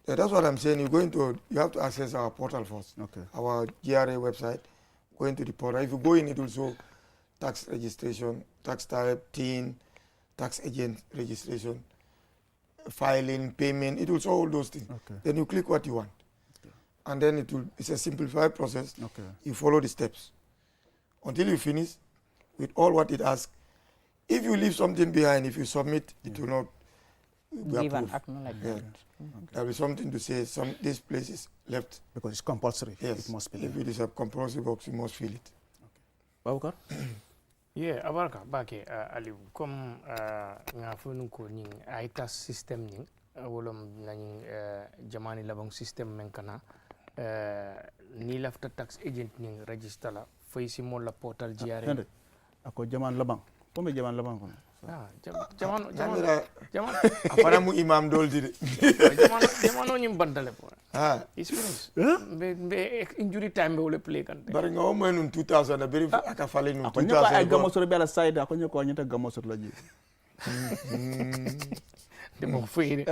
That's what I'm saying. You have to access our portal first. Our GRA website. Go into the portal. If you go in, it will show tax registration, tax type, TIN, tax agent registration, filing, payment. It will show all those things. Then you click what you want. And then it's a simplified process. You follow the steps until you finish with all what it asks. If you leave something behind, if you submit, it will not be approved. There will be something to say, this place is left. Because it's compulsory. Yes. It must be. If it is a compulsory box, you must fill it. Babukar? Yeah, abarka bake aliu comme nga fonu ko ni ITAS system ni wolom nani jamani labong system men kana ni lafta tax agent ni register la fay si mo la portal GRA ako jaman labang comme jaman labang ko jaman afara mu imam doldi de jaman nyim bandale po experience be injury time be wole play kan bari nga o menun 2000 na beri aka fale nun 2000 ako nyako ay gamosor be la side ako nyako nyata gamosor la ji de mo feyre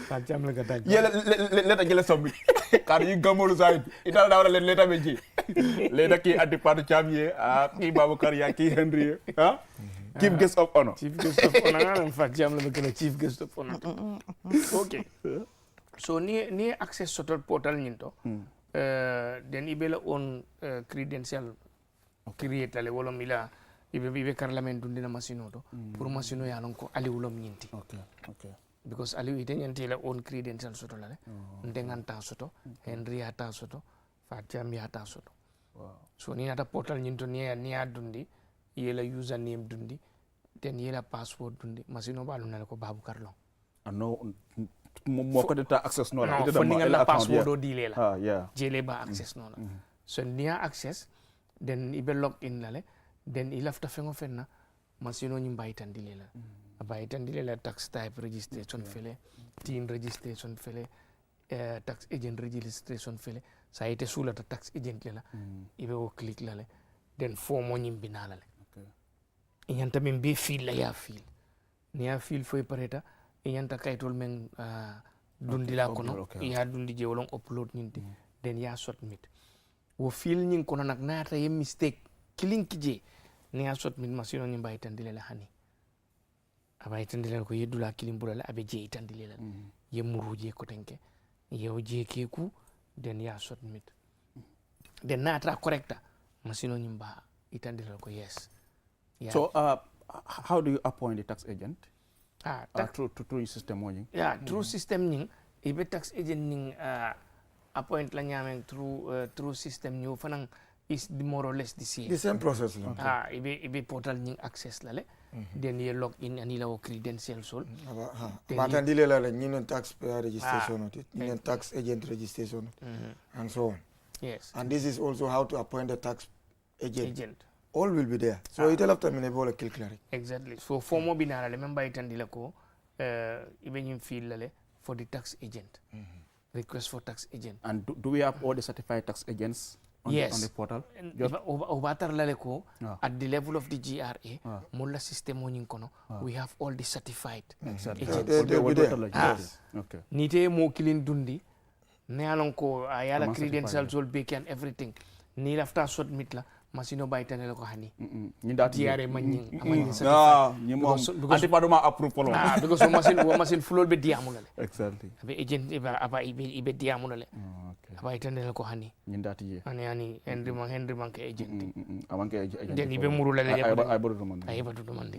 ta jam la gata leta gele sombi kar yi gamolu side ita da wala leta be ji leta ki addi patu chamie ki Babukar ya ki Henry chief guest of honor en fact jam la be chief guest of honor okay so ni access total portal nyinto then ibela on credential create ale wala mila ibe parliament dundina machine to pour machine ya non ko ali wolom nyinti okay because ali ite nyanti la on credential soto la ndengan ta soto Henry ata soto Fatiam ya ta soto so ni ata portal nyinto ni adundi yela username dundi then yela password dundi machine balu na ko Babukar long no mo ko data access no la ite la password do dile la jele ba access no so ni access then ibe log in la le then ilafta fengo fenna machine ni mbaytan dile la baytan dile la tax type registration fele TIN registration fele tax agent registration fele sa ite sula tax agent la ibe o click la le then form mo nyim binala le yanta men be feel la ya feel ni ya feel foy pareta yanta kaytol men dundi la kono ya dundi je wolon upload ninti den ya submit wo feel nyin kono nak nata ye mistake killing kije ni ya submit masino ni mbay tan dile la hani abay tan dile ko yedula kilim bulala abe je tan dile la ye muruje ko tenke yew je keku den ya submit den nata correcta masino ni mba itandile ko yes. Yeah. So how do you appoint the tax agent? Through system morning. Yeah, through system ning ibe tax agent ning appoint la nyameng through system new fanang is more or less the same. The same process. Ibe portal ning access la le. Then you log in and you credentials all. But andile la you taxpayer registration you tax agent registration and so on. Yes. And this is also how to appoint the tax agent. All will be there. So it will have to be kill clearing. Exactly. So formo binara remember it andile ko even you feel lale for the tax agent. Request for tax agent. And do we have all the certified tax agents on the portal? Obatar lale ko at the level of the GRA mulla system onin kono we have all the certified agents. They'll be there. Yes. Okay. Nite mo kilin dundi ne alon ko ayala credentials all bake and everything. Ni after submit la masino baytane la ko hani diare manning amani ñimo ati paduma approve polo because machine fulol be diamu la exactly be agent ibe diamu la baytane la ko hani ñindati ye ani Henry man ke agent amanke agent den ibe muru la ay bodu man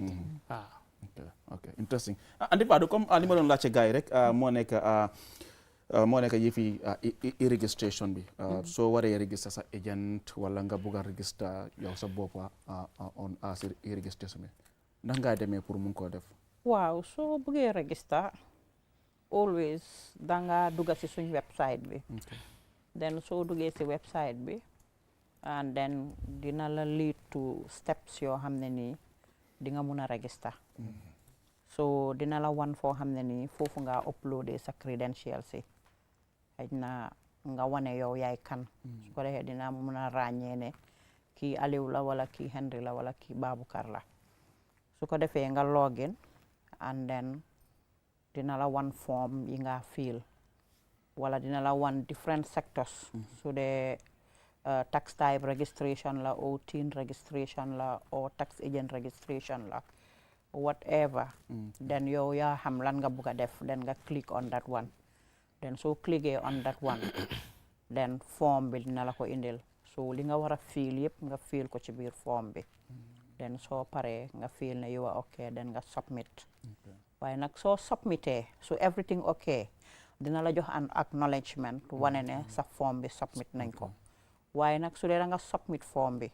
okay interesting andi padu comme ali ma don lacce gaay rek mo nek yifi e-registration bi so waré register sa agent wala nga bëgg register yow sa bop on as e-registration bi ndax nga démé pour mun ko def waaw so bëggé register always da nga dugga ci suñ website bi then so duggé ci website bi and then dina la lead to steps yo xamné ni di nga mëna register so dina la wan fo xamné ni fofu nga uploader sa credentials ci na nga wane yow yaay kan su ko defee dina mën a ràññee ne kii Aliou la wala kii Henry la wala kii Baboucar la su ko defee nga login and then dina la wan form yi nga fill wala dina la wan different sectors su dee tax type registration la or teen registration la or tax agent registration la whatever then yow yaa xam lan nga bugg a def then nga click on that one then so cliquer on that one then form bi dina la ko indil so li nga war a fill yëpp nga fill ko ci biir form bi then soo paree nga fill ne you are okay then nga submit waaye nag soo submitee so everything okay dina la jox an acknowledgement wane ne sa form bi submit nañ ko waaye nag su dee da nga submit form bi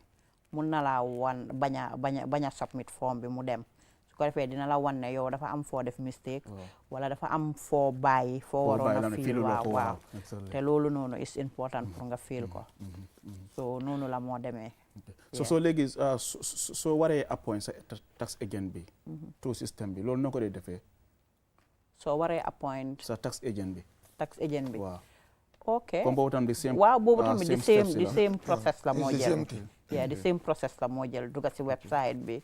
mun na laa wan bañ a submit form bi mu dem ko defee dina la wan ne yow dafa am foo def mistake wala dafa am foo bàyyi foo waroon a fiil waaw te loolu noonu is important pour nga fiil ko so noonu la moo demee so léegi soo waree appoint sa tax agent bi tout système bi loolu noo ko dee defee soo waree appoint sa tax agent bi waaw ok comme boobu tam the same waaw boobu tamit the same process la moo jël the same process la moo jël dugga ci website bi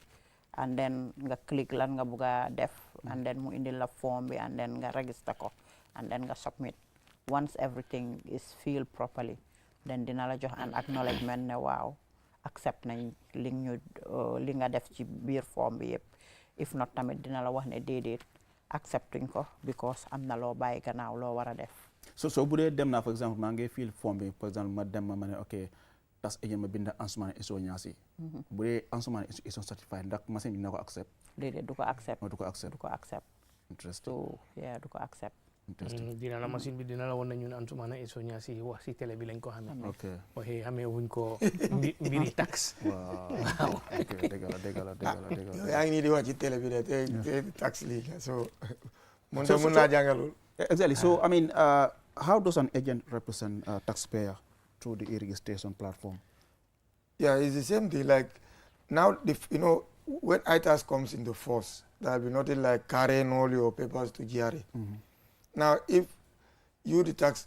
and then nga click lan nga buga def and then mu indil la form bi and then nga register ko and then nga submit once everything is filled properly then dina la jox an acknowledgement ne waaw accept nañ li nga def ci biir form bi yëpp if not tamit dina la wax ne déedéet acceptuñ ko because am na loo bàyyi gannaaw loo war a def so bu dee dem naa par exemple maa ngi fill form bi par exemple ma dem ma ne ok tax agent ma binda Ansumana Eso Ñaasi bu dee Ansumana Eso certified ndax machine bi dina ko accept déedéet du ko accept interesting so yeah du ko accept dina la machine bi dina la woon na ñun Ansumana Eso Ñaasi wax si télé bi lañ ko xamee ok waxee xamee wuñ ko mbiri tax waaw ok dëgg la yaa ngi nii di wax ci télé bi de te tax lii so mun naa jàngalul exactly so I mean how does an agent represent a taxpayer through the e-registration platform? Yeah, it's the same thing. Like now, when ITAS comes into force, there will be nothing like carrying all your papers to GRA. Now, if you, the tax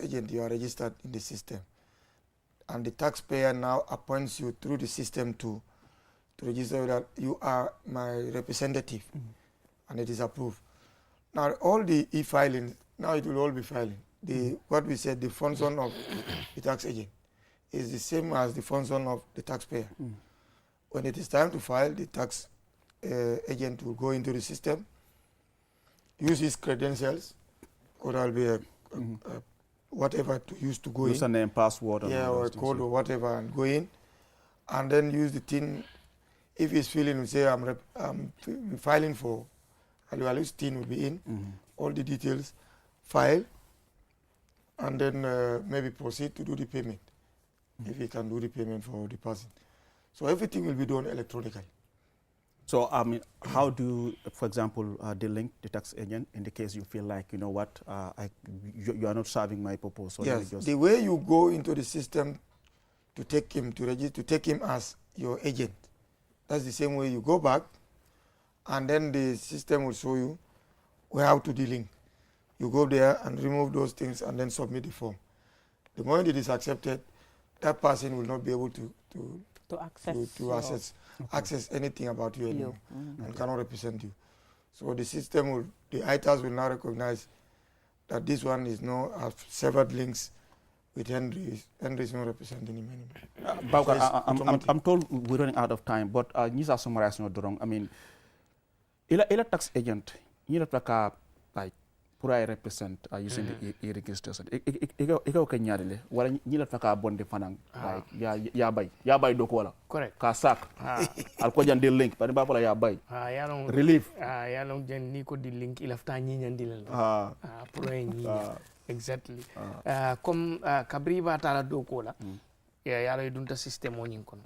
agent, you are registered in the system, and the taxpayer now appoints you through the system to to register that you are my representative, and it is approved. Now all the e-filing, now it will all be filing. What we said, the function of the tax agent is the same as the function of the taxpayer. When it is time to file, the tax agent will go into the system, use his credentials, or there will be a whatever to use to go in. Username, password, or a code or whatever, and go in, and then use the thing. If he's filling, say I'm filing for Aliwalu's tin will be in, all the details, file, and then maybe proceed to do the payment, if he can do the payment for the person. So everything will be done electronically. So, I mean, how do you, for example, delink the tax agent in the case you feel like, you know what, you are not serving my purpose? So yes, the way you go into the system to take him, to register, to take him as your agent, that's the same way you go back, and then the system will show you how to delink. You go there and remove those things and then submit the form. The moment it is accepted, that person will not be able to access anything about you anymore and cannot represent you. So the system will, the ITAS will now recognize that this one is now have severed links with Henry. Henry is not representing him anymore. I'm told we're running out of time, but these are summarizing not wrong. I mean, ila tax agent, you know, like, pour I represent using the e-registration. Ikaw kanyari wala nila taka bonde fanang like ya bay doko wala. Correct. Ka sak. Al ko jande link pa ba pala ya bay. Ya long relief. Ya long jan ni ko di link ilafta nyi nyandilal. Pour nyi. Exactly. Comme kabri ba tala doko la. Ya lo dunta system o nyin kon.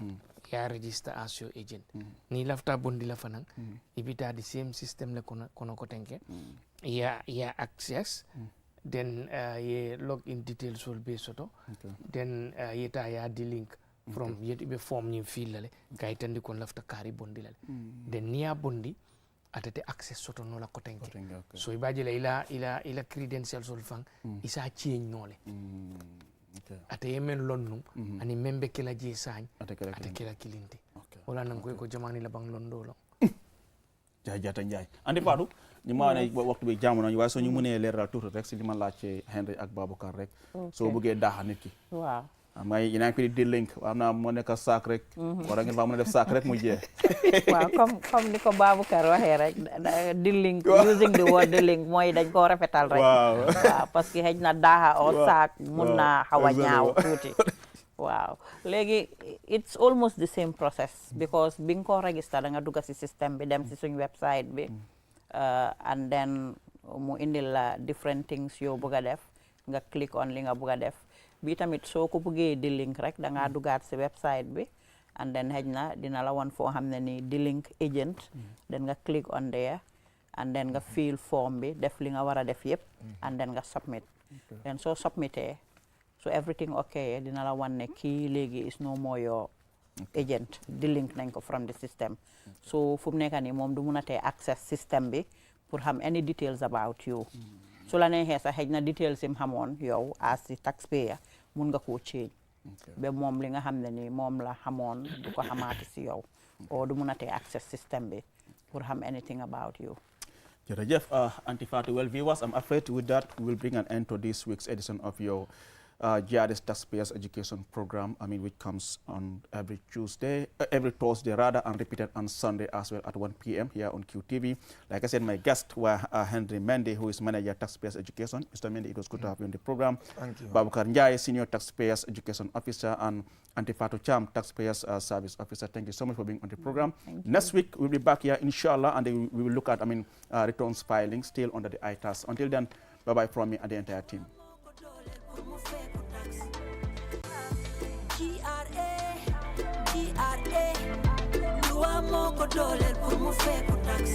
Ya register as your agent. Ni lafta bondi la fanang. Ibita the same system le kono ko tenke. Yeah, access. Then ye login details will be soto. Then yeta ya the link from yet be form ni fill lale. Gaitandi kon lafta kari bondi lale. Then niya bondi atete access soto no la kotenke. So ibaje la ila credentials will fang isa change nole. Ate yemen lonnu ani membe kila je sañ ate kila kilindi wala nang ko jamani la bang londo lo jata njay andi fatu ñu ma ne waxtu bi jamono ñu way so ñu mëne leral tout rek ci li ma laacc Henry ak Baboucar rek so bëgge daaxa nit ki waaw may ina ko di link amna mo nek sac rek wara ngeen fa mëna def sac rek mu jé waaw comme ni ko Baboucar waxee rek di link using the word the link mooy dañ ko rafetal rek waaw parce que xëj na daaxa o sac mun na xawa ñaaw tuuti waaw léegi it's almost the same process because bi nga ko register da nga dugg ci système bi dem ci suñ website bi and then mu indil la different things yoo bëgg a def nga click on li nga bëgg a def bi tamit soo ko bëggee di link rek da ngaa dugaat ci website bi and then xëj na dina la won foo xam ne ni di link agent then nga click on there and then nga fill form bi def li nga war a def yëpp and then nga submit then soo submitee so everything okay dina la wan ne kii léegi is no more your agent di link nañ ko from the system so fu mu nekk nii moom du mun a tee access system bi pour xam any details about you su la neexee sax xëj na details im xamoon yow as the taxpayer mun nga koo change ba moom li nga xam ne ni moom la xamoon du ko xamaati si yow o du mun a tee access system bi pour xam anything about you. Jërëjëf Aunty Fatou. Well, viewers, I'm afraid with that we will bring an end to this week's edition of your GRS Taxpayers Education Program, which comes on every Thursday rather, and repeated on Sunday as well at 1 p.m. here on QTV. Like I said, my guests were Henry Mendy, who is Manager Taxpayers Education. Mr. Mendy, it was good to have you on the program. Thank you. Baboucar Njai, Senior Taxpayers Education Officer, and Aunty Fatou Cham, Taxpayers Service Officer. Thank you so much for being on the program. Next week, we'll be back here, inshallah, and then we will look at, returns filing still under the ITAS. Until then, bye-bye from me and the entire team. GRA, loi moo ko dooleel pour mu fay ko tax